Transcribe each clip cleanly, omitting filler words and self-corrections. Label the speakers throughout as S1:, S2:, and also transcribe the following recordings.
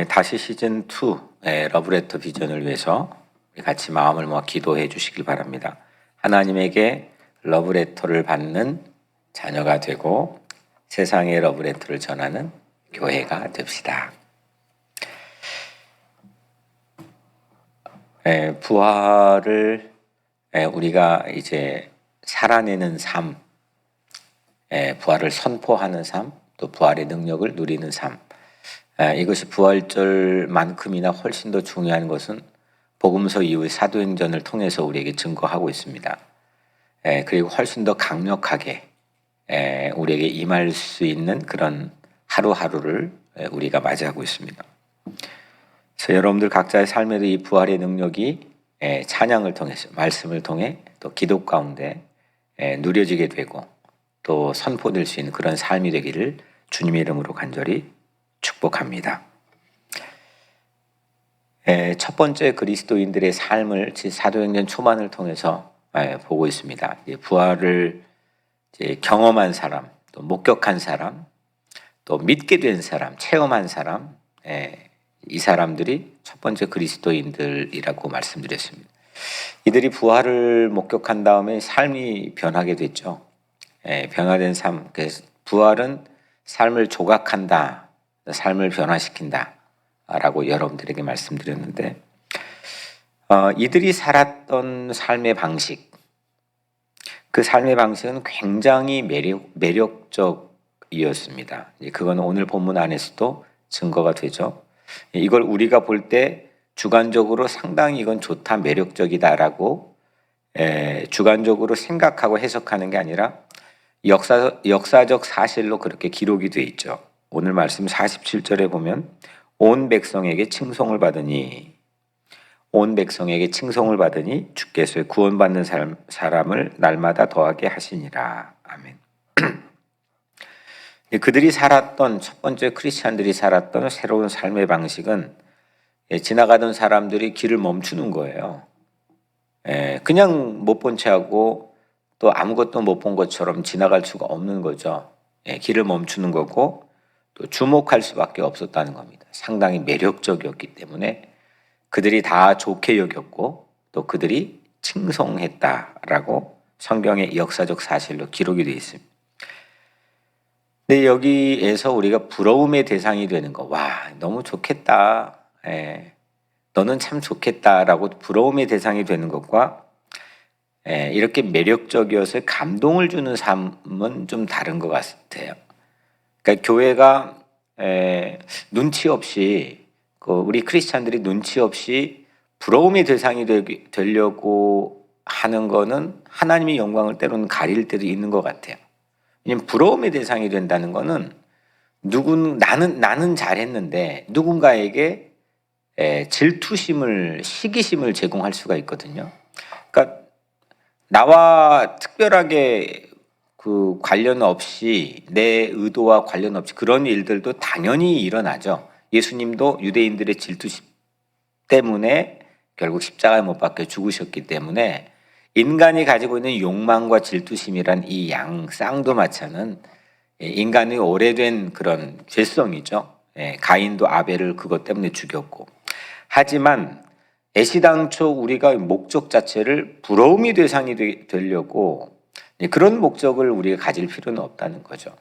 S1: 다시 시즌 2 러브레터 비전을 위해서 같이 마음을 모아 기도해 주시길 바랍니다. 하나님에게 러브레터를 받는 자녀가 되고 세상에 러브레터를 전하는 교회가 됩시다. 부활을 우리가 이제 살아내는 삶, 부활을 선포하는 삶, 또 부활의 능력을 누리는 삶, 이것이 부활절만큼이나 훨씬 더 중요한 것은 복음서 이후의 사도행전을 통해서 우리에게 증거하고 있습니다. 그리고 훨씬 더 강력하게 우리에게 임할 수 있는 그런 하루하루를 우리가 맞이하고 있습니다. 그래서 여러분들 각자의 삶에도 이 부활의 능력이 찬양을 통해서, 말씀을 통해 또 기도 가운데 누려지게 되고 또 선포될 수 있는 그런 삶이 되기를 주님의 이름으로 간절히 축복합니다. 첫 번째 그리스도인들의 삶을 사도행전 초반을 통해서 보고 있습니다. 부활을 경험한 사람, 또 목격한 사람, 또 믿게 된 사람, 체험한 사람, 이 사람들이 첫 번째 그리스도인들이라고 말씀드렸습니다. 이들이 부활을 목격한 다음에 삶이 변하게 됐죠. 변화된 삶, 그래서 부활은 삶을 조각한다, 삶을 변화시킨다 라고 여러분들에게 말씀드렸는데, 이들이 살았던 삶의 방식, 그 삶의 방식은 굉장히 매력적이었습니다. 그건 오늘 본문 안에서도 증거가 되죠. 이걸 우리가 볼 때 주관적으로 상당히 이건 좋다, 매력적이다라고 주관적으로 생각하고 해석하는 게 아니라 역사적 사실로 그렇게 기록이 되어 있죠. 오늘 말씀 47절에 보면 온 백성에게 칭송을 받으니 주께서 구원받는 사람을 날마다 더하게 하시니라. 아멘. 그들이 살았던 첫 번째 크리스찬들이 살았던 새로운 삶의 방식은 지나가던 사람들이 길을 멈추는 거예요. 그냥 못 본 채 하고 또 아무것도 못 본 것처럼 지나갈 수가 없는 거죠. 길을 멈추는 거고 또 주목할 수밖에 없었다는 겁니다. 상당히 매력적이었기 때문에 그들이 다 좋게 여겼고 또 그들이 칭송했다라고 성경의 역사적 사실로 기록이 되어 있습니다. 근데 여기에서 우리가 부러움의 대상이 되는 거, 와, 너무 좋겠다. 너는 참 좋겠다라고 부러움의 대상이 되는 것과 이렇게 매력적이어서 감동을 주는 삶은 좀 다른 것 같아요. 그러니까 교회가 눈치 없이 우리 크리스찬들이 눈치 없이 부러움의 대상이 되려고 하는 거는 하나님의 영광을 때로는 가릴 때도 있는 것 같아요. 왜냐하면 부러움의 대상이 된다는 거는 나는 잘했는데 누군가에게 질투심을, 시기심을 제공할 수가 있거든요. 그러니까 나와 특별하게 그 관련 없이 내 의도와 관련 없이 그런 일들도 당연히 일어나죠. 예수님도 유대인들의 질투심 때문에 결국 십자가에 못 박혀 죽으셨기 때문에 인간이 가지고 있는 욕망과 질투심이란 이 쌍두마차는 인간의 오래된 그런 죄성이죠. 가인도 아벨을 그것 때문에 죽였고, 하지만 애시당초 우리가 목적 자체를 부러움의 대상이 되려고 그런 목적을 우리가 가질 필요는 없다는 거죠.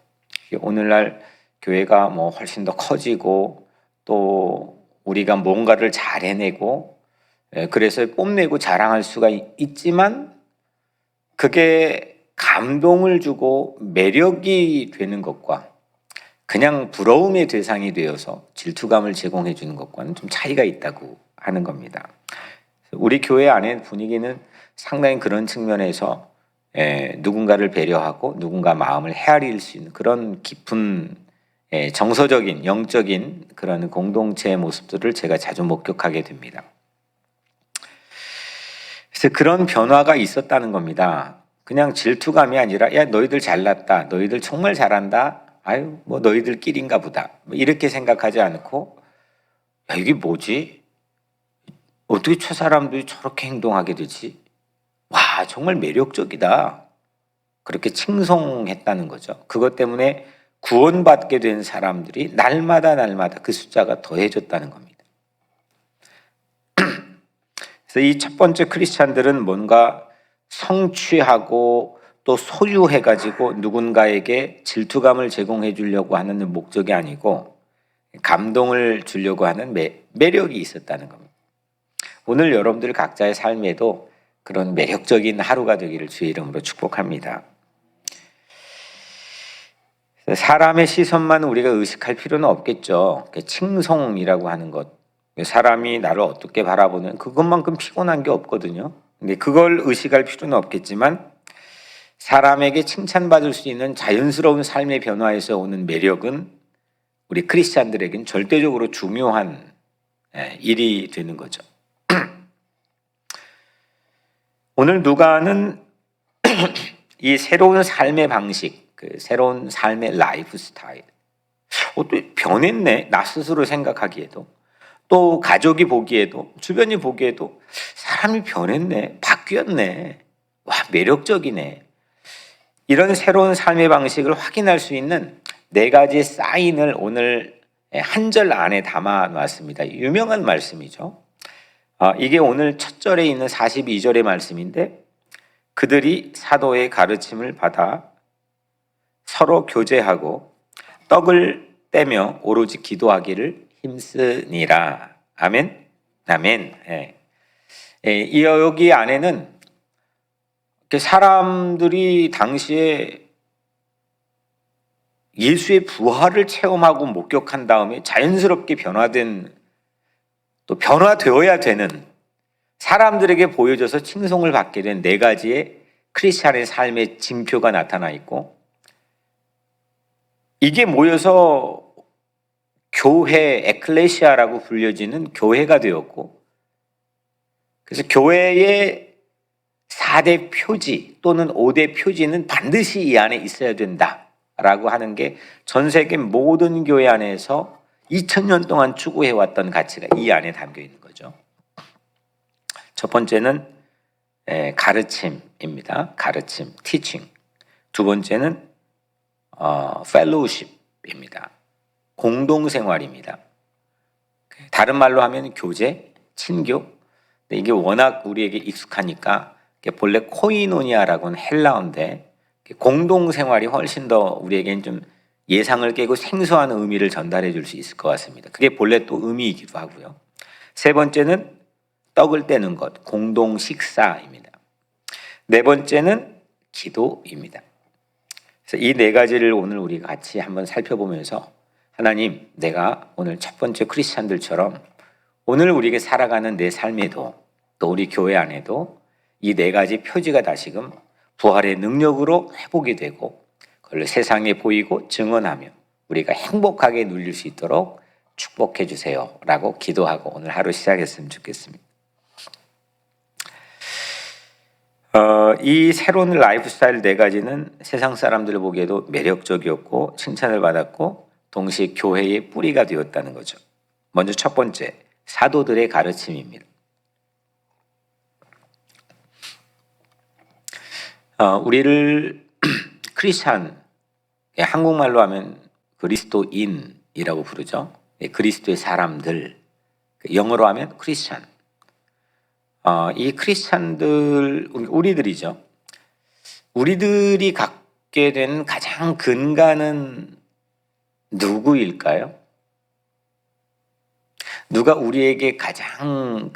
S1: 오늘날 교회가 훨씬 더 커지고 또 우리가 뭔가를 잘 해내고 그래서 뽐내고 자랑할 수가 있지만 그게 감동을 주고 매력이 되는 것과 그냥 부러움의 대상이 되어서 질투감을 제공해 주는 것과는 좀 차이가 있다고 하는 겁니다. 우리 교회 안에 분위기는 상당히 그런 측면에서 누군가를 배려하고 누군가 마음을 헤아릴 수 있는 그런 깊은 정서적인 영적인 그런 공동체의 모습들을 제가 자주 목격하게 됩니다. 그래서 그런 변화가 있었다는 겁니다. 그냥 질투감이 아니라 야, 너희들 잘났다, 너희들 정말 잘한다, 아유 뭐 너희들끼리인가 보다, 이렇게 생각하지 않고 야, 이게 뭐지? 어떻게 저 사람들이 저렇게 행동하게 되지? 와, 정말 매력적이다. 그렇게 칭송했다는 거죠. 그것 때문에 구원받게 된 사람들이 날마다 그 숫자가 더해졌다는 겁니다. 그래서 이 첫 번째 크리스찬들은 뭔가 성취하고 또 소유해가지고 누군가에게 질투감을 제공해 주려고 하는 목적이 아니고 감동을 주려고 하는 매력이 있었다는 겁니다. 오늘 여러분들 각자의 삶에도 그런 매력적인 하루가 되기를 주의 이름으로 축복합니다. 사람의 시선만 우리가 의식할 필요는 없겠죠. 칭송이라고 하는 것, 사람이 나를 어떻게 바라보는 그것만큼 피곤한 게 없거든요. 근데 그걸 의식할 필요는 없겠지만 사람에게 칭찬받을 수 있는 자연스러운 삶의 변화에서 오는 매력은 우리 크리스찬들에겐 절대적으로 중요한 일이 되는 거죠. 오늘 누가는 이 새로운 삶의 방식, 새로운 삶의 라이프 스타일, 또 변했네, 나 스스로 생각하기에도, 또 가족이 보기에도, 주변이 보기에도 사람이 변했네, 바뀌었네, 와, 매력적이네. 이런 새로운 삶의 방식을 확인할 수 있는 4가지 사인을 오늘 한 절 안에 담아 놨습니다. 유명한 말씀이죠. 이게 오늘 첫 절에 있는 42절의 말씀인데, 그들이 사도의 가르침을 받아 서로 교제하고 떡을 떼며 오로지 기도하기를 힘쓰니라. 아멘. 아멘. 여기 안에는 사람들이 당시에 예수의 부활을 체험하고 목격한 다음에 자연스럽게 또 변화되어야 되는, 사람들에게 보여져서 칭송을 받게 된 4가지의 크리스찬의 삶의 징표가 나타나 있고, 이게 모여서 교회, 에클레시아라고 불려지는 교회가 되었고, 그래서 교회의 4대 표지 또는 5대 표지는 반드시 이 안에 있어야 된다라고 하는 게 전 세계 모든 교회 안에서 2000년 동안 추구해왔던 가치가 이 안에 담겨 있는 거죠. 첫 번째는 가르침입니다. 가르침, teaching. 두 번째는 fellowship입니다. 공동생활입니다. 다른 말로 하면 교제, 친교. 이게 워낙 우리에게 익숙하니까 본래 코이노니아라고는 헬라어인데 공동생활이 훨씬 더 우리에겐 좀 예상을 깨고 생소한 의미를 전달해 줄 수 있을 것 같습니다. 그게 본래 또 의미이기도 하고요. 세 번째는 떡을 떼는 것, 공동 식사입니다. 4번째는 기도입니다. 그래서 이 4가지를 오늘 우리가 같이 한번 살펴보면서, 하나님, 내가 오늘 첫 번째 크리스찬들처럼 오늘 우리에게 살아가는 내 삶에도 또 우리 교회 안에도 이 4가지 표지가 다시금 부활의 능력으로 회복이 되고 그걸 세상에 보이고 증언하며 우리가 행복하게 누릴 수 있도록 축복해 주세요 라고 기도하고 오늘 하루 시작했으면 좋겠습니다. 이 새로운 라이프 스타일 4가지는 세상 사람들 보기에도 매력적이었고 칭찬을 받았고 동시에 교회의 뿌리가 되었다는 거죠. 먼저 첫 번째, 사도들의 가르침입니다. 우리를 크리스찬, 한국말로 하면 그리스도인이라고 부르죠. 그리스도의 사람들, 영어로 하면 크리스찬. 이 크리스찬들, 우리들이죠. 우리들이 갖게 된 가장 근간은 누구일까요? 누가 우리에게 가장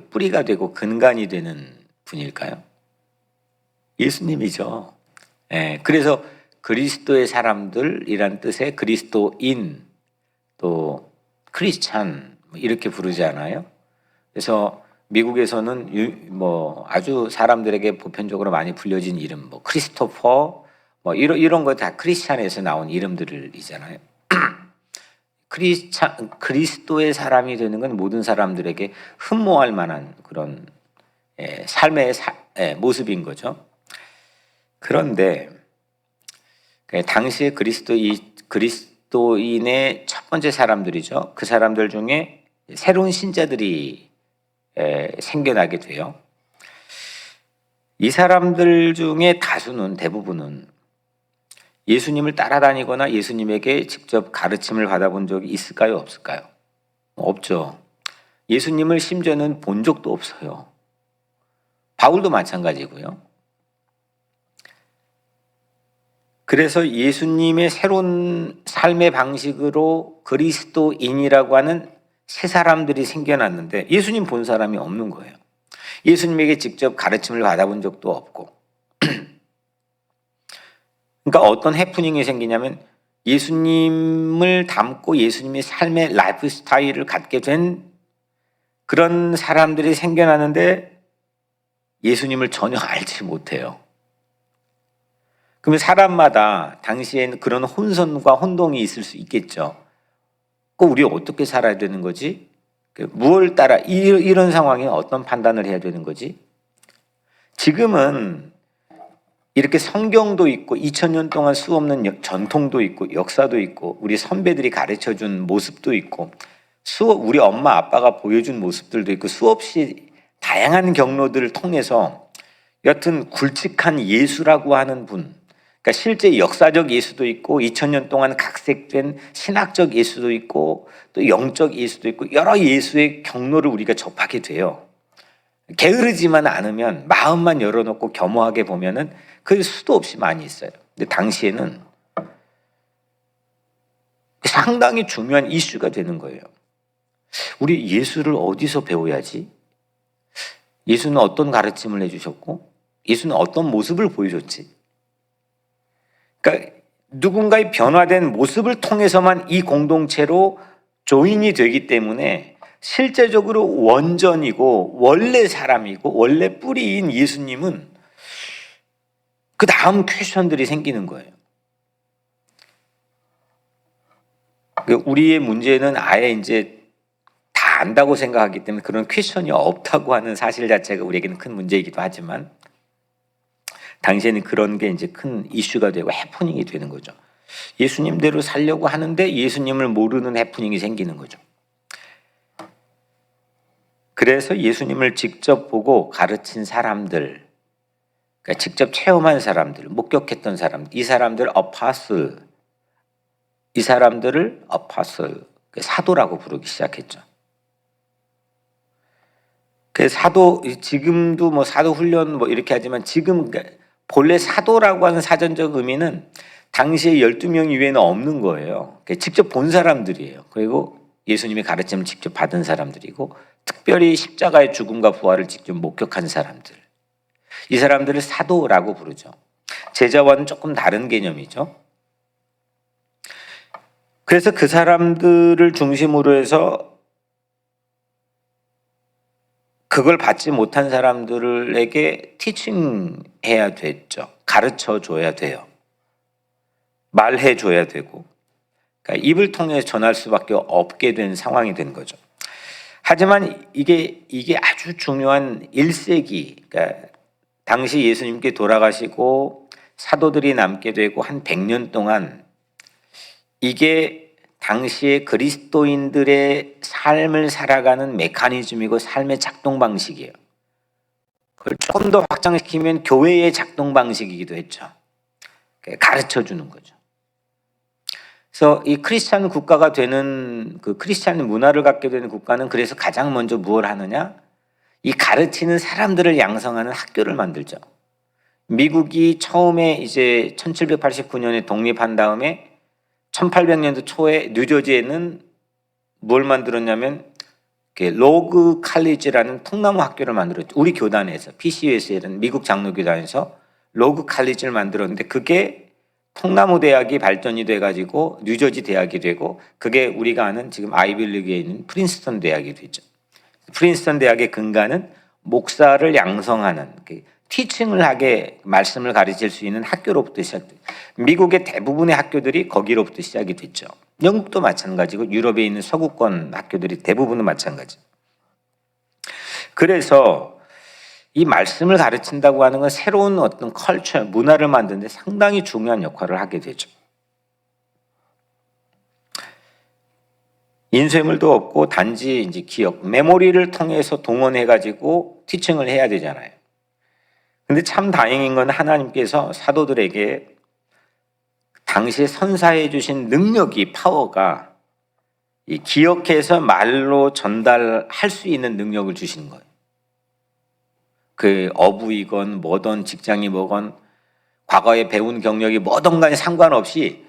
S1: 뿌리가 되고 근간이 되는 분일까요? 예수님이죠. 그래서 그리스도의 사람들이란 뜻의 그리스도인, 또 크리스찬 이렇게 부르지 않아요? 그래서 미국에서는 아주 사람들에게 보편적으로 많이 불려진 이름, 크리스토퍼, 이런 거 다 크리스찬에서 나온 이름들이잖아요. 그리스도의 사람이 되는 건 모든 사람들에게 흠모할 만한 그런 삶의 모습인 거죠. 그런데 당시에 그리스도인의 첫 번째 사람들이죠. 그 사람들 중에 새로운 신자들이 생겨나게 돼요. 이 사람들 중에 대부분은 예수님을 따라다니거나 예수님에게 직접 가르침을 받아본 적이 있을까요? 없을까요? 없죠. 예수님을 심지어는 본 적도 없어요. 바울도 마찬가지고요. 그래서 예수님의 새로운 삶의 방식으로 그리스도인이라고 하는 새 사람들이 생겨났는데 예수님 본 사람이 없는 거예요. 예수님에게 직접 가르침을 받아본 적도 없고. 그러니까 어떤 해프닝이 생기냐면 예수님을 닮고 예수님의 삶의 라이프 스타일을 갖게 된 그런 사람들이 생겨나는데 예수님을 전혀 알지 못해요. 그러면 사람마다 당시에는 그런 혼선과 혼동이 있을 수 있겠죠. 우리 어떻게 살아야 되는 거지? 무엇을 따라 이런 상황에 어떤 판단을 해야 되는 거지? 지금은 이렇게 성경도 있고 2000년 동안 수없는 전통도 있고 역사도 있고 우리 선배들이 가르쳐준 모습도 있고 우리 엄마 아빠가 보여준 모습들도 있고 수없이 다양한 경로들을 통해서 여튼 굵직한 예수라고 하는 분, 그러니까 실제 역사적 예수도 있고 2000년 동안 각색된 신학적 예수도 있고 또 영적 예수도 있고 여러 예수의 경로를 우리가 접하게 돼요. 게으르지만 않으면 마음만 열어놓고 겸허하게 보면은 그 수도 없이 많이 있어요. 근데 당시에는 상당히 중요한 이슈가 되는 거예요. 우리 예수를 어디서 배워야지? 예수는 어떤 가르침을 해주셨고 예수는 어떤 모습을 보여줬지? 그러니까 누군가의 변화된 모습을 통해서만 이 공동체로 조인이 되기 때문에 실제적으로 원전이고 원래 사람이고 원래 뿌리인 예수님은 그 다음 퀘션들이 생기는 거예요. 우리의 문제는 아예 이제 다 안다고 생각하기 때문에 그런 퀘션이 없다고 하는 사실 자체가 우리에게는 큰 문제이기도 하지만 당시에는 그런 게 이제 큰 이슈가 되고 해프닝이 되는 거죠. 예수님대로 살려고 하는데 예수님을 모르는 해프닝이 생기는 거죠. 그래서 예수님을 직접 보고 가르친 사람들, 그러니까 직접 체험한 사람들, 목격했던 사람들, 이 사람들을 어파슬, 사도라고 부르기 시작했죠. 그 사도, 지금도 뭐 사도 훈련 뭐 이렇게 하지만 지금 본래 사도라고 하는 사전적 의미는 당시에 12명 이외에는 없는 거예요. 직접 본 사람들이에요. 그리고 예수님의 가르침을 직접 받은 사람들이고 특별히 십자가의 죽음과 부활을 직접 목격한 사람들. 이 사람들을 사도라고 부르죠. 제자와는 조금 다른 개념이죠. 그래서 그 사람들을 중심으로 해서 그걸 받지 못한 사람들에게 티칭해야 됐죠. 가르쳐 줘야 돼요. 말해 줘야 되고. 그러니까 입을 통해 전할 수밖에 없게 된 상황이 된 거죠. 하지만 이게 아주 중요한 1세기, 그러니까 당시 예수님께 돌아가시고 사도들이 남게 되고 한 100년 동안 이게 당시의 그리스도인들의 삶을 살아가는 메커니즘이고 삶의 작동 방식이에요. 그걸 조금 더 확장시키면 교회의 작동 방식이기도 했죠. 가르쳐 주는 거죠. 그래서 이 크리스찬 국가가 되는 그 크리스찬 문화를 갖게 되는 국가는 그래서 가장 먼저 무엇을 하느냐? 이 가르치는 사람들을 양성하는 학교를 만들죠. 미국이 처음에 이제 1789년에 독립한 다음에 1800년도 초에 뉴저지에는 뭘 만들었냐면 로그 칼리지라는 통나무 학교를 만들었죠. 우리 교단에서 PCUS라는 미국 장로교단에서 로그 칼리지를 만들었는데 그게 통나무 대학이 발전이 돼가지고 뉴저지 대학이 되고 그게 우리가 아는 지금 아이비리그에 있는 프린스턴 대학이 되죠. 프린스턴 대학의 근간은 목사를 양성하는 티칭을 하게 말씀을 가르칠 수 있는 학교로부터 시작돼요. 미국의 대부분의 학교들이 거기로부터 시작이 됐죠. 영국도 마찬가지고 유럽에 있는 서구권 학교들이 대부분은 마찬가지. 그래서 이 말씀을 가르친다고 하는 건 새로운 어떤 컬처, 문화를 만드는 데 상당히 중요한 역할을 하게 되죠. 인쇄물도 없고 단지 이제 기억, 메모리를 통해서 동원해가지고 티칭을 해야 되잖아요. 근데 참 다행인 건 하나님께서 사도들에게 당시에 선사해 주신 능력이 파워가 이 기억해서 말로 전달할 수 있는 능력을 주신 거예요. 그 어부이건 뭐든 직장이 뭐건 과거에 배운 경력이 뭐든 간에 상관없이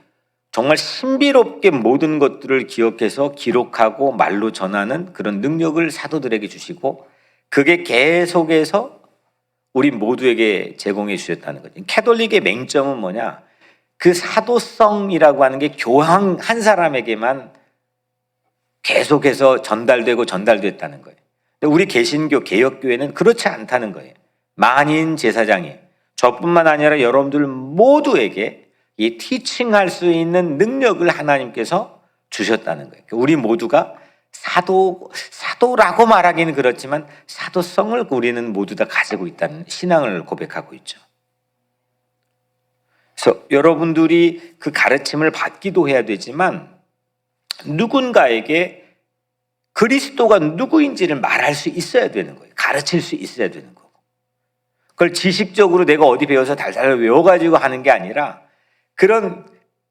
S1: 정말 신비롭게 모든 것들을 기억해서 기록하고 말로 전하는 그런 능력을 사도들에게 주시고 그게 계속해서 우리 모두에게 제공해 주셨다는 거죠. 캐톨릭의 맹점은 뭐냐? 그 사도성이라고 하는 게 교황 한 사람에게만 계속해서 전달됐다는 거예요. 근데 우리 개신교 개혁교회는 그렇지 않다는 거예요. 만인 제사장이 저뿐만 아니라 여러분들 모두에게 이 티칭할 수 있는 능력을 하나님께서 주셨다는 거예요. 우리 모두가 사도라고 말하기는 그렇지만 사도성을 우리는 모두 다 가지고 있다는 신앙을 고백하고 있죠. 그래서 여러분들이 그 가르침을 받기도 해야 되지만 누군가에게 그리스도가 누구인지를 말할 수 있어야 되는 거예요. 가르칠 수 있어야 되는 거고. 그걸 지식적으로 내가 어디 배워서 달달 외워가지고 하는 게 아니라 그런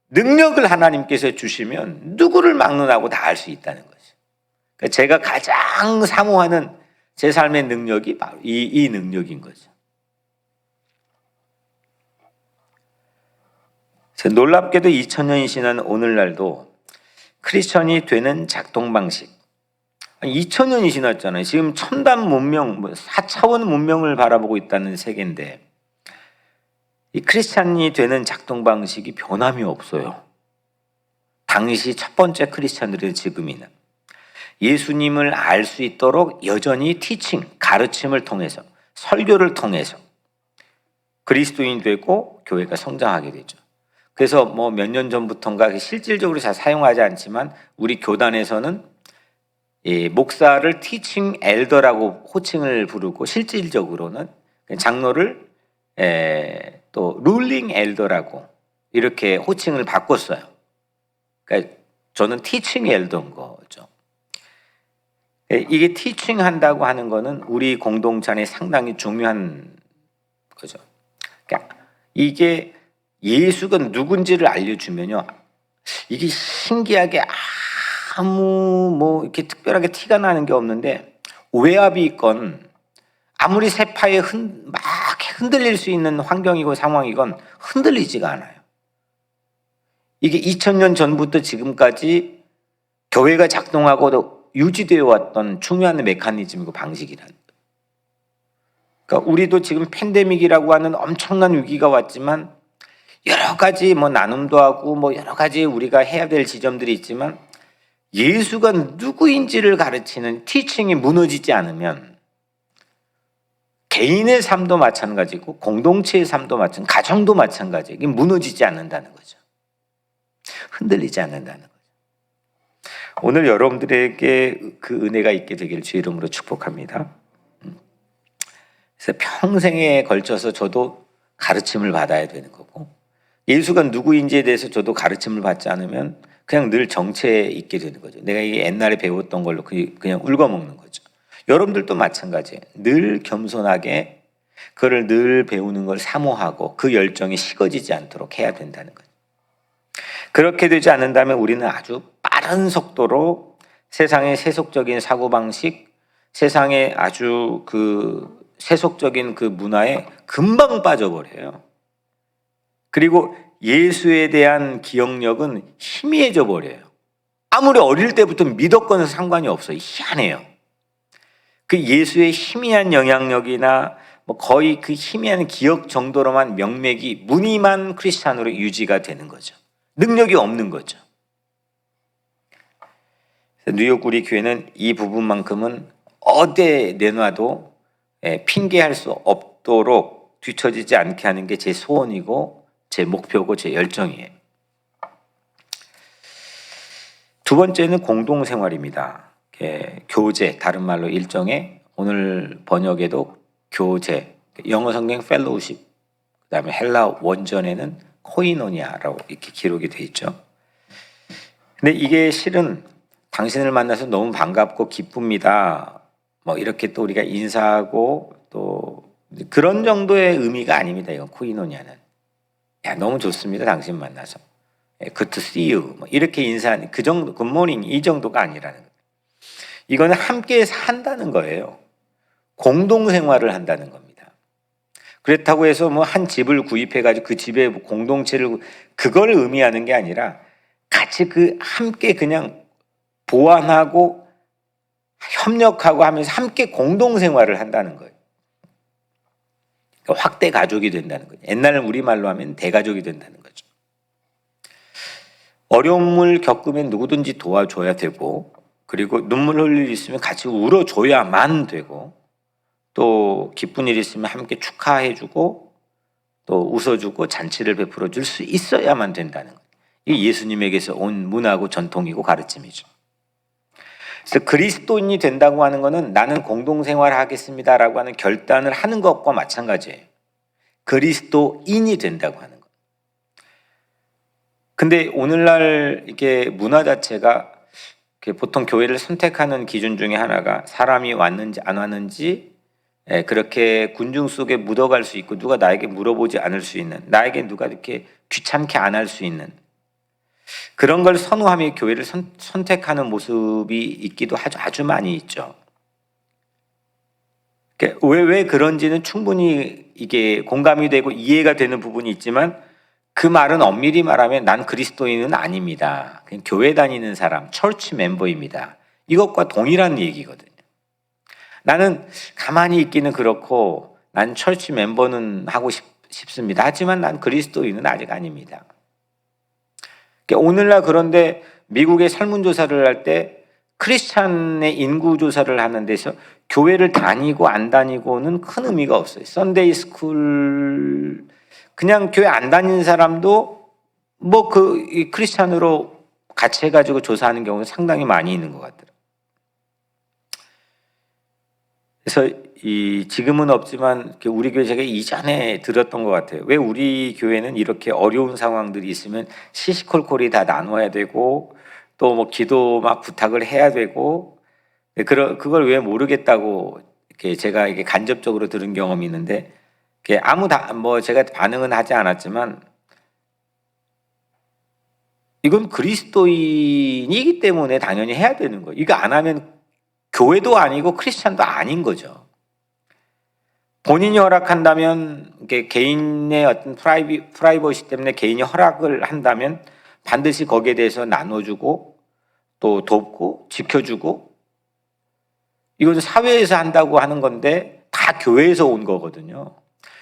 S1: 능력을 하나님께서 주시면 누구를 막론하고 다 할 수 있다는 거죠. 그러니까 제가 가장 사모하는 제 삶의 능력이 바로 이 능력인 거죠. 놀랍게도 2000년이 지난 오늘날도 크리스천이 되는 작동 방식 2000년이 지났잖아요. 지금 첨단 문명, 4차원 문명을 바라보고 있다는 세계인데 이 크리스찬이 되는 작동 방식이 변함이 없어요. 당시 첫 번째 크리스찬들의 지금이는 예수님을 알 수 있도록 여전히 티칭, 가르침을 통해서 설교를 통해서 그리스도인이 되고 교회가 성장하게 되죠. 그래서 뭐 몇 년 전부터인가 실질적으로 잘 사용하지 않지만 우리 교단에서는 이 목사를 티칭 엘더라고 호칭을 부르고 실질적으로는 장로를 또 룰링 엘더라고 이렇게 호칭을 바꿨어요. 그러니까 저는 티칭 엘더인 거죠. 이게 티칭 한다고 하는 거는 우리 공동체 안에 상당히 중요한 거죠. 그러니까 이게 예수가 누군지를 알려주면요. 이게 신기하게 아무 뭐 이렇게 특별하게 티가 나는 게 없는데 외압이 있건 아무리 세파에 막 흔들릴 수 있는 환경이고 상황이건 흔들리지가 않아요. 이게 2000년 전부터 지금까지 교회가 작동하고 유지되어 왔던 중요한 메커니즘이고 방식이라는 거예요. 그러니까 우리도 지금 팬데믹이라고 하는 엄청난 위기가 왔지만 여러 가지 뭐 나눔도 하고 뭐 여러 가지 우리가 해야 될 지점들이 있지만 예수가 누구인지를 가르치는 티칭이 무너지지 않으면 개인의 삶도 마찬가지고 공동체의 삶도 마찬가지고 가정도 마찬가지예요. 이게 무너지지 않는다는 거죠. 흔들리지 않는다는 거죠. 오늘 여러분들에게 그 은혜가 있게 되기를 주 이름으로 축복합니다. 그래서 평생에 걸쳐서 저도 가르침을 받아야 되는 거고 예수가 누구인지에 대해서 저도 가르침을 받지 않으면 그냥 늘 정체에 있게 되는 거죠. 내가 이게 옛날에 배웠던 걸로 그냥 울거먹는 거죠. 여러분들도 마찬가지예요. 늘 겸손하게 그걸 늘 배우는 걸 사모하고 그 열정이 식어지지 않도록 해야 된다는 거죠. 그렇게 되지 않는다면 우리는 아주 빠른 속도로 세상의 세속적인 사고방식, 세상의 아주 그 세속적인 그 문화에 금방 빠져버려요. 그리고 예수에 대한 기억력은 희미해져 버려요. 아무리 어릴 때부터 믿었거나 상관이 없어요. 희한해요. 그 예수의 희미한 영향력이나 뭐 거의 그 희미한 기억 정도로만 명맥이 무늬만 크리스찬으로 유지가 되는 거죠. 능력이 없는 거죠. 뉴욕 우리 교회는 이 부분만큼은 어디에 내놔도 핑계할 수 없도록 뒤처지지 않게 하는 게 제 소원이고 제 목표고 제 열정이에요. 두 번째는 공동생활입니다. 교제, 다른 말로 일종의 오늘 번역에도 교제, 영어 성경 펠로우십, 그다음에 헬라 원전에는 코이노니아라고 이렇게 기록이 돼 있죠. 근데 이게 실은 당신을 만나서 너무 반갑고 기쁩니다. 뭐 이렇게 또 우리가 인사하고 또 그런 정도의 의미가 아닙니다. 이건 코이노니아는. 야, 너무 좋습니다. 당신 만나서. good to see you 뭐 이렇게 인사하는 그 정도, 굿모닝 이 정도가 아니라는 거예요. 이거는 함께 산다는 거예요. 공동생활을 한다는 겁니다. 그렇다고 해서 뭐 한 집을 구입해가지고 그 집의 공동체를 그걸 의미하는 게 아니라 같이 그 함께 그냥 보완하고 협력하고 하면서 함께 공동생활을 한다는 거예요. 그러니까 확대 가족이 된다는 거죠. 옛날 우리말로 하면 대가족이 된다는 거죠. 어려움을 겪으면 누구든지 도와줘야 되고, 그리고 눈물 흘릴 일 있으면 같이 울어줘야만 되고, 또 기쁜 일 있으면 함께 축하해주고 또 웃어주고 잔치를 베풀어 줄 수 있어야만 된다는 거예요. 이게 예수님에게서 온 문화고 전통이고 가르침이죠. 그래서 그리스도인이 된다고 하는 것은 나는 공동생활을 하겠습니다라고 하는 결단을 하는 것과 마찬가지예요. 그리스도인이 된다고 하는 것. 근데 오늘날 이게 문화 자체가 보통 교회를 선택하는 기준 중에 하나가 사람이 왔는지 안 왔는지 그렇게 군중 속에 묻어갈 수 있고 누가 나에게 물어보지 않을 수 있는, 나에게 누가 이렇게 귀찮게 안 할 수 있는 그런 걸 선호하며 교회를 선택하는 모습이 있기도 아주 많이 있죠. 왜 그런지는 충분히 이게 공감이 되고 이해가 되는 부분이 있지만 그 말은 엄밀히 말하면 난 그리스도인은 아닙니다. 그냥 교회 다니는 사람, 처치 멤버입니다. 이것과 동일한 얘기거든요. 나는 가만히 있기는 그렇고 난 처치 멤버는 하고 싶습니다. 하지만 난 그리스도인은 아직 아닙니다. 오늘날 그런데 미국의 설문조사를 할 때 크리스찬의 인구조사를 하는 데서 교회를 다니고 안 다니고는 큰 의미가 없어요. 썬데이 스쿨 그냥 교회 안 다니는 사람도 뭐 그 크리스찬으로 같이 해가지고 조사하는 경우는 상당히 많이 있는 것 같더라고요. 그래서 지금은 없지만 우리 교회 제가 이전에 들었던 것 같아요. 왜 우리 교회는 이렇게 어려운 상황들이 있으면 시시콜콜이 다 나눠야 되고 또 뭐 기도 막 부탁을 해야 되고 그걸 왜 모르겠다고 이렇게 제가 이게 간접적으로 들은 경험이 있는데 제가 반응은 하지 않았지만 이건 그리스도인이기 때문에 당연히 해야 되는 거예요. 이거 안 하면 교회도 아니고 크리스찬도 아닌 거죠. 본인이 허락한다면 개인의 어떤 프라이버시 때문에 개인이 허락을 한다면 반드시 거기에 대해서 나눠주고 또 돕고 지켜주고 이건 사회에서 한다고 하는 건데 다 교회에서 온 거거든요.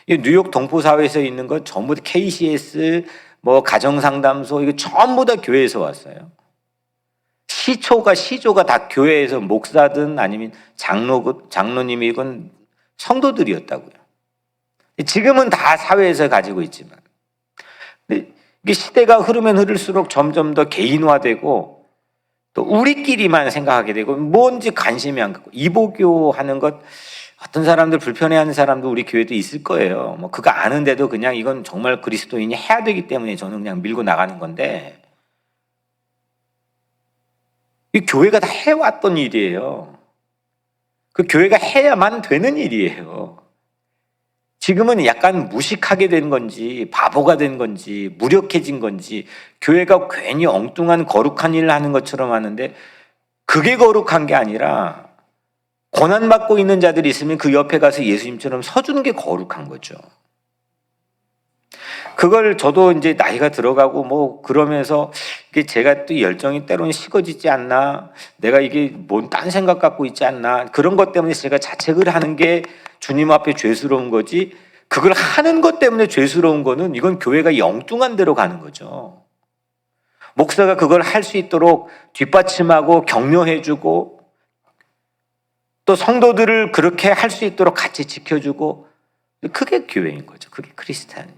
S1: 뉴욕 동포사회에서 있는 건 전부 다 KCS 뭐 가정상담소 이거 전부 다 교회에서 왔어요. 시조가 다 교회에서 목사든 아니면 장로님이건 성도들이었다고요. 지금은 다 사회에서 가지고 있지만 이게 시대가 흐르면 흐를수록 점점 더 개인화되고 또 우리끼리만 생각하게 되고 뭔지 관심이 안 갖고 이보교하는 것 어떤 사람들 불편해하는 사람도 우리 교회도 있을 거예요. 뭐 그거 아는데도 그냥 이건 정말 그리스도인이 해야 되기 때문에 저는 그냥 밀고 나가는 건데 이 교회가 다 해왔던 일이에요. 그 교회가 해야만 되는 일이에요. 지금은 약간 무식하게 된 건지 바보가 된 건지 무력해진 건지 교회가 괜히 엉뚱한 거룩한 일을 하는 것처럼 하는데 그게 거룩한 게 아니라 고난받고 있는 자들이 있으면 그 옆에 가서 예수님처럼 서주는 게 거룩한 거죠. 그걸 저도 이제 나이가 들어가고 뭐 그러면서 이게 제가 또 열정이 때로는 식어지지 않나, 내가 이게 뭔 딴 생각 갖고 있지 않나, 그런 것 때문에 제가 자책을 하는 게 주님 앞에 죄스러운 거지, 그걸 하는 것 때문에 죄스러운 거는 이건 교회가 엉뚱한 데로 가는 거죠. 목사가 그걸 할 수 있도록 뒷받침하고 격려해주고 또 성도들을 그렇게 할 수 있도록 같이 지켜주고, 그게 교회인 거죠. 그게 크리스찬.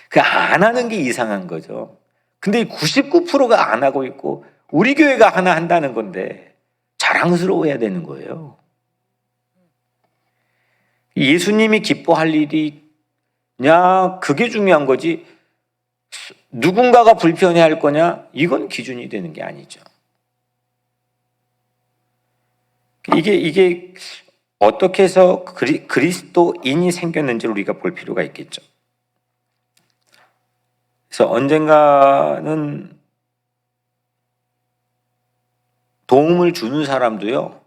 S1: 그 안 하는 게 이상한 거죠. 근데 99%가 안 하고 있고 우리 교회가 하나 한다는 건데 자랑스러워해야 되는 거예요. 예수님이 기뻐할 일이냐, 그게 중요한 거지 누군가가 불편해할 거냐, 이건 기준이 되는 게 아니죠. 이게 어떻게 해서 그리스도인이 생겼는지를 우리가 볼 필요가 있겠죠. 그래서 언젠가는 도움을 주는 사람도요,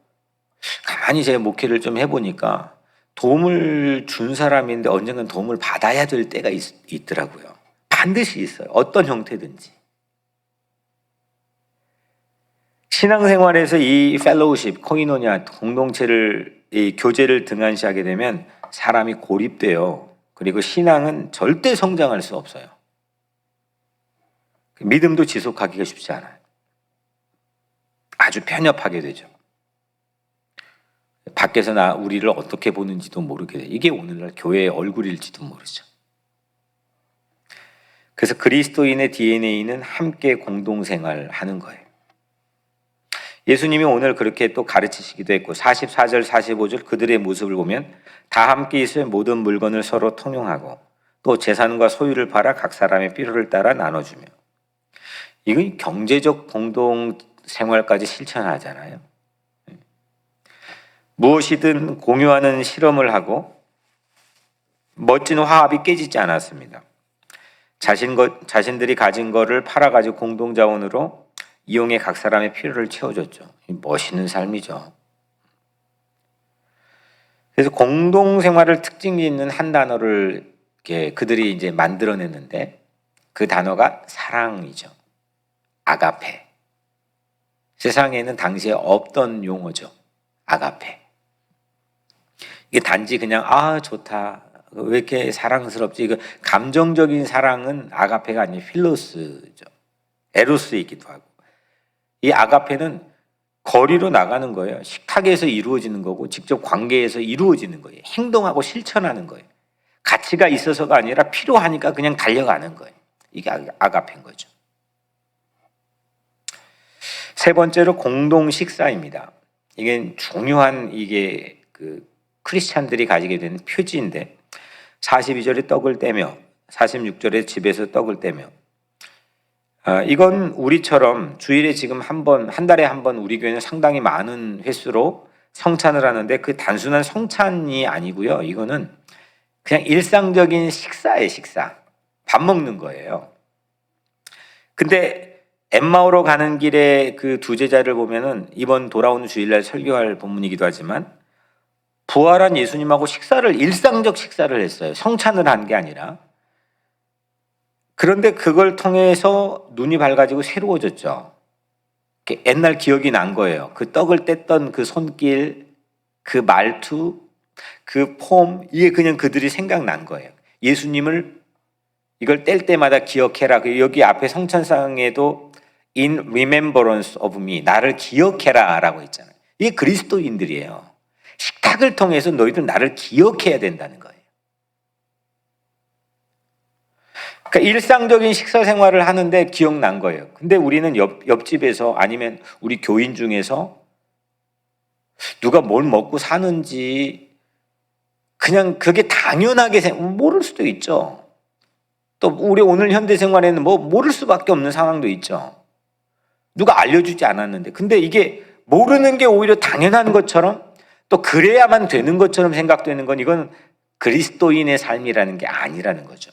S1: 가만히 제 목회를 좀 해보니까 도움을 준 사람인데 언젠간 도움을 받아야 될 때가 있더라고요. 반드시 있어요. 어떤 형태든지. 신앙생활에서 이 펠로우십, 코이노냐, 공동체를, 이 교제를 등한시하게 되면 사람이 고립돼요. 그리고 신앙은 절대 성장할 수 없어요. 믿음도 지속하기가 쉽지 않아요. 아주 편협하게 되죠. 밖에서 우리를 어떻게 보는지도 모르게 돼요. 이게 오늘날 교회의 얼굴일지도 모르죠. 그래서 그리스도인의 DNA는 함께 공동생활하는 거예요. 예수님이 오늘 그렇게 또 가르치시기도 했고 44절 45절 그들의 모습을 보면 다 함께 있어 모든 물건을 서로 통용하고 또 재산과 소유를 팔아 각 사람의 필요를 따라 나눠주며, 이건 경제적 공동생활까지 실천하잖아요. 무엇이든 공유하는 실험을 하고 멋진 화합이 깨지지 않았습니다. 자신들이 가진 거를 팔아가지고 공동자원으로 이용해 각 사람의 필요를 채워줬죠. 멋있는 삶이죠. 그래서 공동생활을 특징이 있는 한 단어를 그들이 이제 만들어냈는데 그 단어가 사랑이죠. 아가페. 세상에는 당시에 없던 용어죠. 아가페. 이게 단지 그냥 좋다, 왜 이렇게 사랑스럽지, 이거 감정적인 사랑은 아가페가 아니고 필로스죠. 에로스이기도 하고. 이 아가페는 거리로 나가는 거예요. 식탁에서 이루어지는 거고 직접 관계에서 이루어지는 거예요. 행동하고 실천하는 거예요. 가치가 있어서가 아니라 필요하니까 그냥 달려가는 거예요. 이게 아가페인 거죠. 세 번째로 공동 식사입니다. 이게 중요한 그 크리스찬들이 가지게 되는 표지인데 42절에 떡을 떼며 46절에 집에서 떡을 떼며, 이건 우리처럼 주일에 지금 한 달에 한 번 우리 교회는 상당히 많은 횟수로 성찬을 하는데 그 단순한 성찬이 아니고요. 이거는 그냥 일상적인 식사예요. 식사. 밥 먹는 거예요. 근데 엠마오로 가는 길에 그 두 제자를 보면은 이번 돌아오는 주일날 설교할 본문이기도 하지만 부활한 예수님하고 일상적 식사를 했어요. 성찬을 한 게 아니라. 그런데 그걸 통해서 눈이 밝아지고 새로워졌죠. 옛날 기억이 난 거예요. 그 떡을 뗐던 그 손길, 그 말투, 그 폼, 이게 그냥 그들이 생각난 거예요. 예수님을 이걸 뗄 때마다 기억해라. 여기 앞에 성찬상에도 In remembrance of me, 나를 기억해라 라고 했잖아요. 이게 그리스도인들이에요. 식탁을 통해서 너희들 나를 기억해야 된다는 거예요. 그러니까 일상적인 식사 생활을 하는데 기억난 거예요. 근데 우리는 옆집에서 아니면 우리 교인 중에서 누가 뭘 먹고 사는지 그냥 그게 당연하게 모를 수도 있죠. 또 우리 오늘 현대 생활에는 모를 수밖에 없는 상황도 있죠. 누가 알려주지 않았는데. 근데 이게 모르는 게 오히려 당연한 것처럼 또 그래야만 되는 것처럼 생각되는 건 이건 그리스도인의 삶이라는 게 아니라는 거죠.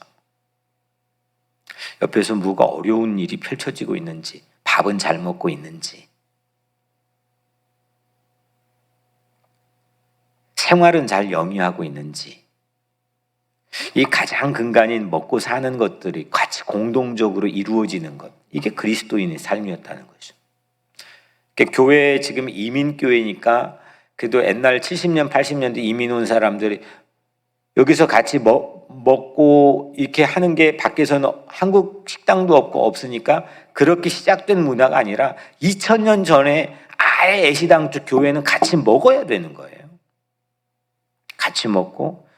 S1: 옆에서 뭐가 어려운 일이 펼쳐지고 있는지, 밥은 잘 먹고 있는지, 생활은 잘 영위하고 있는지, 이 가장 근간인 먹고 사는 것들이 같이 공동적으로 이루어지는 것, 이게 그리스도인의 삶이었다는 거죠. 그러니까 교회 지금 이민교회니까 그래도 옛날 70년, 80년대 이민 온 사람들이 여기서 같이 먹고 이렇게 하는 게 밖에서는 한국 식당도 없으니까 그렇게 시작된 문화가 아니라 2000년 전에 아예 애시당초 교회는 같이 먹어야 되는 거예요. 같이 먹고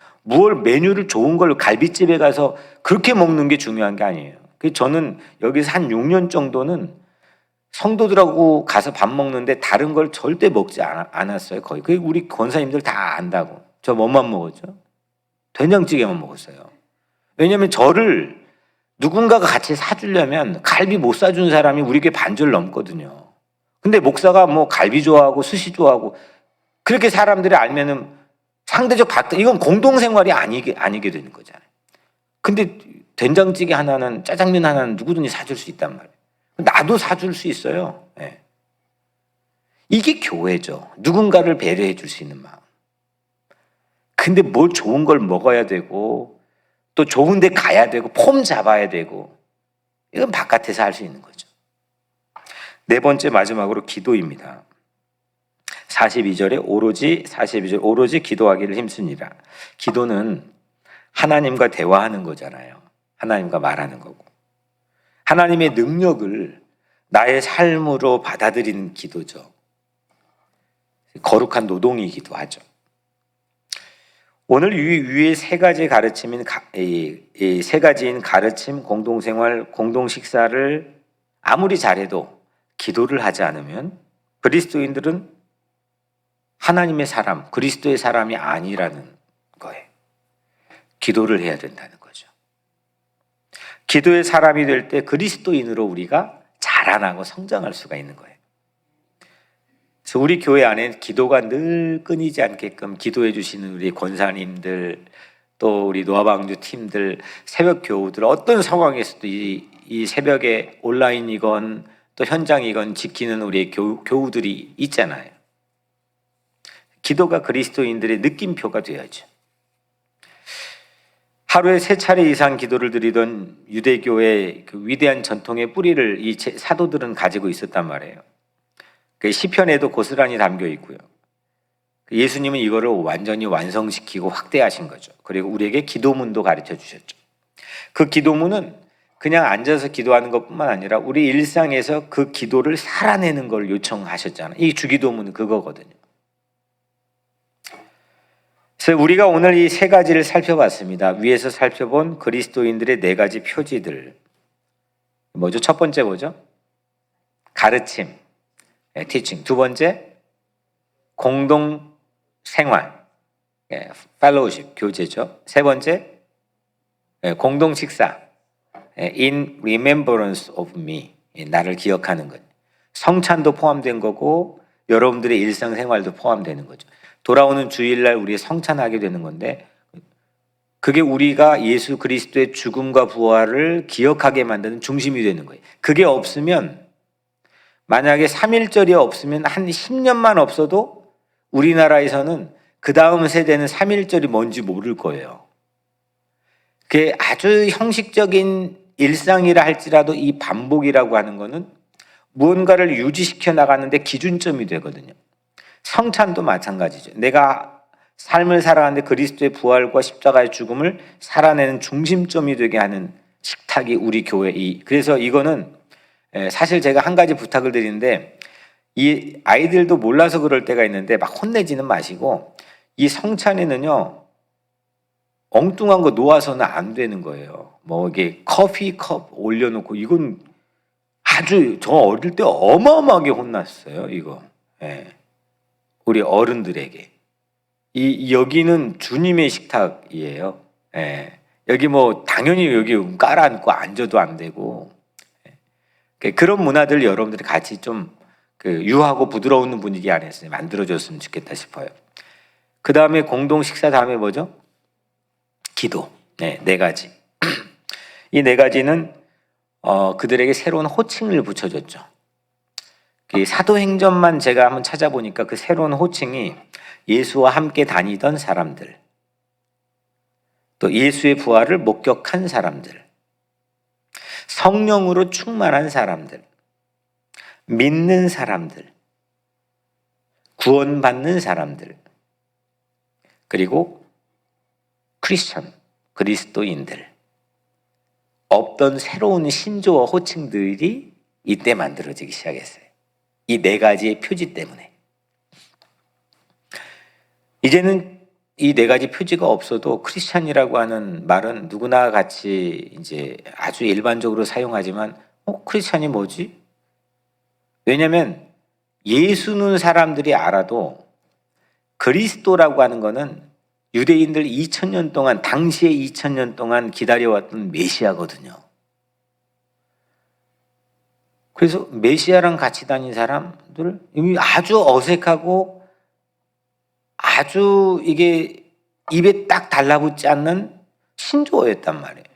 S1: 메뉴를 좋은 걸 갈비집에 가서 그렇게 먹는 게 중요한 게 아니에요. 그래서 저는 여기서 한 6년 정도는 성도들하고 가서 밥 먹는데 다른 걸 절대 먹지 않았어요. 거의. 우리 권사님들 다 안다고. 저 뭐만 먹었죠? 된장찌개만 먹었어요. 왜냐하면 저를 누군가가 같이 사주려면 갈비 못 사준 사람이 우리 교회 반절 넘거든요. 근데 목사가 갈비 좋아하고 스시 좋아하고 그렇게 사람들이 알면은 상대적 이건 공동생활이 아니게 되는 거잖아요. 근데 된장찌개 하나는, 짜장면 하나는 누구든지 사줄 수 있단 말이에요. 나도 사줄 수 있어요. 예. 이게 교회죠. 누군가를 배려해 줄 수 있는 마음. 근데 뭘 좋은 걸 먹어야 되고 또 좋은 데 가야 되고 폼 잡아야 되고, 이건 바깥에서 할 수 있는 거죠. 네 번째, 마지막으로 기도입니다. 42절 오로지 기도하기를 힘쓰니라. 기도는 하나님과 대화하는 거잖아요. 하나님과 말하는 거고, 하나님의 능력을 나의 삶으로 받아들이는 기도죠. 거룩한 노동이기도 하죠. 오늘 위의 세 가지 가르침인 세 가지인 가르침, 공동생활, 공동식사를 아무리 잘해도 기도를 하지 않으면 그리스도인들은 하나님의 사람, 그리스도의 사람이 아니라는 거예요. 기도를 해야 된다는 거죠. 기도의 사람이 될 때 그리스도인으로 우리가 자라나고 성장할 수가 있는 거예요. 그래서 우리 교회 안에 기도가 늘 끊이지 않게끔 기도해 주시는 우리 권사님들, 또 우리 노아방주 팀들, 새벽 교우들, 어떤 상황에서도 이 새벽에 온라인이건 또 현장이건 지키는 우리 교우들이 있잖아요. 기도가 그리스도인들의 느낌표가 되어야죠. 하루에 3차례 이상 기도를 드리던 유대교의 그 위대한 전통의 뿌리를 이 사도들은 가지고 있었단 말이에요. 그 시편에도 고스란히 담겨 있고요. 예수님은 이거를 완전히 완성시키고 확대하신 거죠. 그리고 우리에게 기도문도 가르쳐 주셨죠. 그 기도문은 그냥 앉아서 기도하는 것뿐만 아니라 우리 일상에서 그 기도를 살아내는 걸 요청하셨잖아요. 이 주기도문은 그거거든요. 그래서 우리가 오늘 이 세 가지를 살펴봤습니다. 위에서 살펴본 그리스도인들의 4가지 표지들. 뭐죠? 첫 번째 뭐죠? 가르침, teaching. 두 번째, 공동생활, fellowship, 교제죠. 세 번째, 공동식사, in remembrance of me, 나를 기억하는 것. 성찬도 포함된 거고 여러분들의 일상생활도 포함되는 거죠. 돌아오는 주일날 우리 성찬하게 되는 건데, 그게 우리가 예수 그리스도의 죽음과 부활을 기억하게 만드는 중심이 되는 거예요. 그게 없으면, 만약에 3.1절이 없으면 한 10년만 없어도 우리나라에서는 그 다음 세대는 3.1절이 뭔지 모를 거예요. 그게 아주 형식적인 일상이라 할지라도 이 반복이라고 하는 거는 무언가를 유지시켜 나가는데 기준점이 되거든요. 성찬도 마찬가지죠. 내가 삶을 살아가는데 그리스도의 부활과 십자가의 죽음을 살아내는 중심점이 되게 하는 식탁이 우리 교회. 그래서 이거는 사실 제가 한 가지 부탁을 드리는데, 이 아이들도 몰라서 그럴 때가 있는데 막 혼내지는 마시고, 이 성찬에는요 엉뚱한 거 놓아서는 안 되는 거예요. 뭐 이게 커피컵 올려놓고, 이건 아주 저 어릴 때 어마어마하게 혼났어요. 이거. 우리 어른들에게. 여기는 주님의 식탁이에요. 여기 뭐 당연히 여기 깔아앉고 앉아도 안 되고, 그런 문화들 여러분들이 같이 좀 유하고 부드러운 분위기 안에서 만들어줬으면 좋겠다 싶어요. 그 다음에 공동 식사 다음에 뭐죠? 기도. 4가지. 이 4가지는 그들에게 새로운 호칭을 붙여줬죠. 사도행전만 제가 한번 찾아보니까 그 새로운 호칭이 예수와 함께 다니던 사람들, 또 예수의 부활을 목격한 사람들, 성령으로 충만한 사람들, 믿는 사람들, 구원받는 사람들, 그리고 크리스천, 그리스도인들. 없던 새로운 신조어 호칭들이 이때 만들어지기 시작했어요. 이 4가지의 표지 때문에. 이제는 이 4가지 표지가 없어도 크리스찬이라고 하는 말은 누구나 같이 이제 아주 일반적으로 사용하지만, 크리스찬이 뭐지? 왜냐하면 예수는 사람들이 알아도 그리스도라고 하는 거는 유대인들 2000년 동안, 당시에 2000년 동안 기다려왔던 메시아거든요. 그래서 메시아랑 같이 다닌 사람들, 아주 어색하고 아주 이게 입에 딱 달라붙지 않는 신조어였단 말이에요.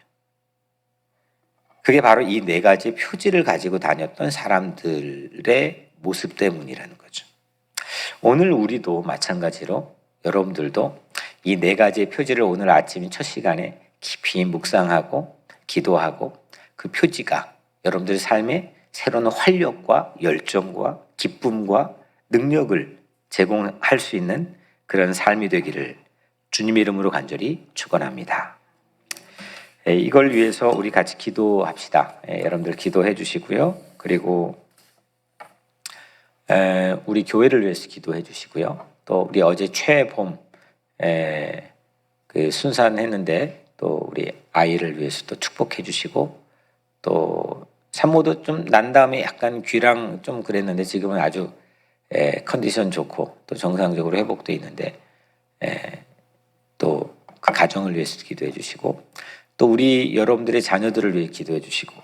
S1: 그게 바로 이 네 가지 표지를 가지고 다녔던 사람들의 모습 때문이라는 거죠. 오늘 우리도 마찬가지로 여러분들도 이 네 가지의 표지를 오늘 아침 첫 시간에 깊이 묵상하고 기도하고 그 표지가 여러분들의 삶에 새로운 활력과 열정과 기쁨과 능력을 제공할 수 있는 그런 삶이 되기를 주님의 이름으로 간절히 축원합니다. 이걸 위해서 우리 같이 기도합시다. 여러분들 기도해 주시고요. 그리고 우리 교회를 위해서 기도해 주시고요. 또 우리 어제 최봄 그 순산했는데 또 우리 아이를 위해서 또 축복해 주시고 또 산모도 좀 난 다음에 약간 귀랑 좀 그랬는데 지금은 아주 컨디션 좋고 또 정상적으로 회복돼 있는데 또 그 가정을 위해서 기도해 주시고 또 우리 여러분들의 자녀들을 위해 기도해 주시고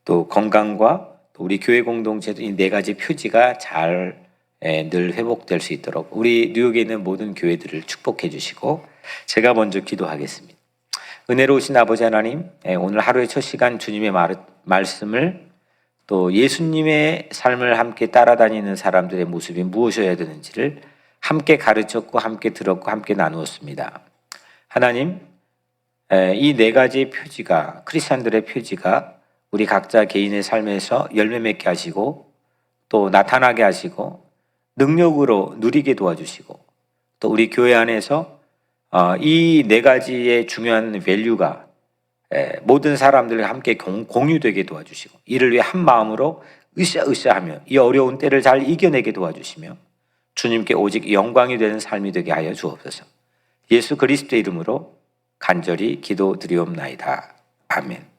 S1: 또 건강과 또 우리 교회 공동체도 이 네 가지 표지가 잘 늘 회복될 수 있도록 우리 뉴욕에 있는 모든 교회들을 축복해 주시고 제가 먼저 기도하겠습니다. 은혜로우신 아버지 하나님, 오늘 하루의 첫 시간 주님의 말씀을 또 예수님의 삶을 함께 따라다니는 사람들의 모습이 무엇이어야 되는지를 함께 가르쳤고 함께 들었고 함께 나누었습니다. 하나님, 이 네 가지의 표지가 크리스찬들의 표지가 우리 각자 개인의 삶에서 열매 맺게 하시고 또 나타나게 하시고 능력으로 누리게 도와주시고 또 우리 교회 안에서 이 네 가지의 중요한 밸류가 모든 사람들과 함께 공유되게 도와주시고 이를 위해 한 마음으로 으쌰으쌰하며 이 어려운 때를 잘 이겨내게 도와주시며 주님께 오직 영광이 되는 삶이 되게 하여 주옵소서. 예수 그리스도의 이름으로 간절히 기도드리옵나이다. 아멘.